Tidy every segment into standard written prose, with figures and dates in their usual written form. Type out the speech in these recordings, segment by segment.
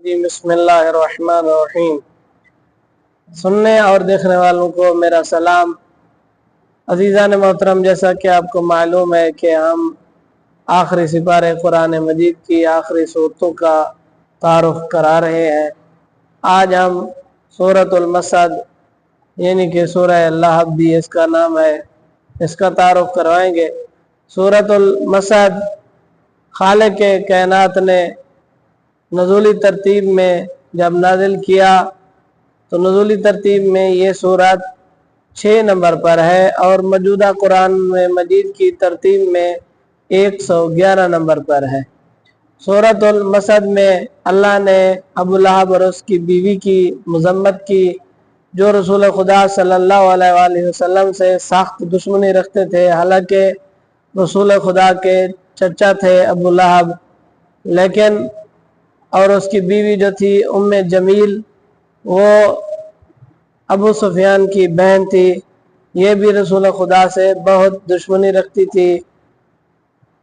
جی بسم اللہ الرحمن الرحیم۔ سننے اور دیکھنے والوں کو میرا سلام۔ عزیزان محترم، جیسا کہ آپ کو معلوم ہے کہ ہم آخری سپارے قرآن مجید کی آخری صورتوں کا تعارف کرا رہے ہیں۔ آج ہم سورۃ المسد یعنی کہ سورہ لہب بھی اس کا نام ہے، اس کا تعارف کروائیں گے۔ سورۃ المسد خالق کائنات نے نزولی ترتیب میں جب نازل کیا تو نزولی ترتیب میں یہ سورت 6 نمبر پر ہے اور موجودہ قرآن مجید کی ترتیب میں 111 نمبر پر ہے۔ سورۃ المسد میں اللہ نے ابو لہب اور اس کی بیوی کی مذمت کی، جو رسول خدا صلی اللہ علیہ وآلہ وسلم سے سخت دشمنی رکھتے تھے، حالانکہ رسول خدا کے چچا تھے ابو لہب، لیکن اور اس کی بیوی جو تھی ام جمیل، وہ ابو سفیان کی بہن تھی، یہ بھی رسول خدا سے بہت دشمنی رکھتی تھی۔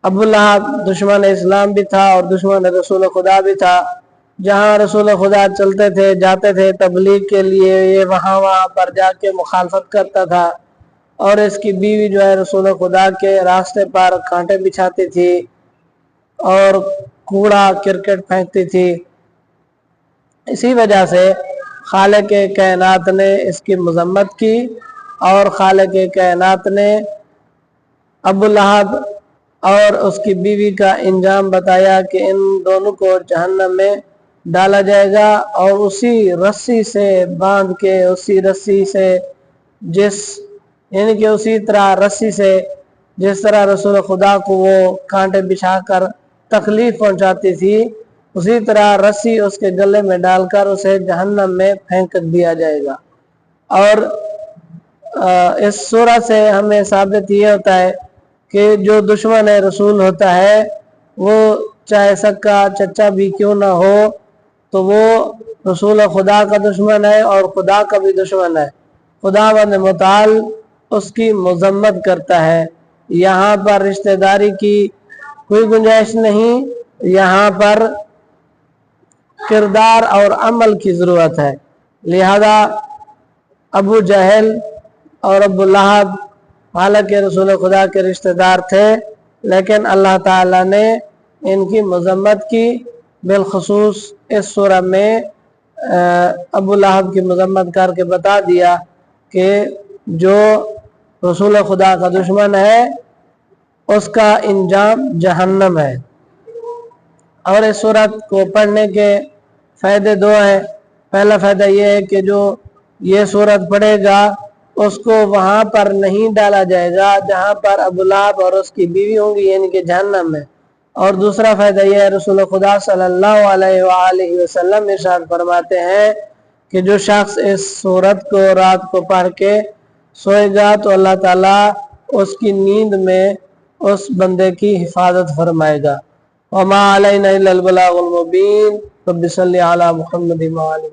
ابو لہب دشمن اسلام بھی تھا اور دشمن رسول خدا بھی تھا۔ جہاں رسول خدا چلتے تھے جاتے تھے تبلیغ کے لیے، یہ وہاں پر جا کے مخالفت کرتا تھا، اور اس کی بیوی جو ہے رسول خدا کے راستے پر کانٹے بچھاتی تھی اور کوڑا کرکٹ پھینکتی تھی۔ اسی وجہ سے خالق کائنات نے اس کی مذمت کی اور خالق کائنات نے ابو لہب اور اس کی بیوی کا انجام بتایا کہ ان دونوں کو جہنم میں ڈالا جائے گا، اور اسی رسی سے باندھ کے، اسی رسی سے یعنی کہ اسی طرح رسی سے جس طرح رسول خدا کو وہ کانٹے بچھا کر تکلیف پہنچاتی تھی، اسی طرح رسی اس کے گلے میں ڈال کر اسے جہنم میں پھینک دیا جائے گا۔ اور اس سورہ سے ہمیں ثابت یہ ہوتا ہے کہ جو دشمن رسول ہوتا ہے، وہ چاہے سکا چچا بھی کیوں نہ ہو، تو وہ رسول خدا کا دشمن ہے اور خدا کا بھی دشمن ہے۔ خداوند متعال اس کی مذمت کرتا ہے۔ یہاں پر رشتہ داری کی کوئی گنجائش نہیں، یہاں پر کردار اور عمل کی ضرورت ہے۔ لہذا ابو جہل اور ابو لہب حالانکہ رسول خدا کے رشتہ دار تھے، لیکن اللہ تعالیٰ نے ان کی مذمت کی۔ بالخصوص اس سورہ میں ابو لہب کی مذمت کر کے بتا دیا کہ جو رسول خدا کا دشمن ہے اس کا انجام جہنم ہے۔ اور اس سورت کو پڑھنے کے فائدے 2 ہیں۔ پہلا فائدہ یہ ہے کہ جو یہ سورت پڑھے گا اس کو وہاں پر نہیں ڈالا جائے گا جہاں پر ابو لہب اور اس کی بیوی ہوں گی، یعنی کہ جہنم میں۔ اور دوسرا فائدہ یہ ہے، رسول خدا صلی اللہ علیہ وآلہ وسلم ارشاد فرماتے ہیں کہ جو شخص اس سورت کو رات کو پڑھ کے سوئے گا تو اللہ تعالیٰ اس کی نیند میں اس بندے کی حفاظت فرمائے گا۔ وما علینا الا البلاغ المبین۔ رب صلی علی محمد وآلہ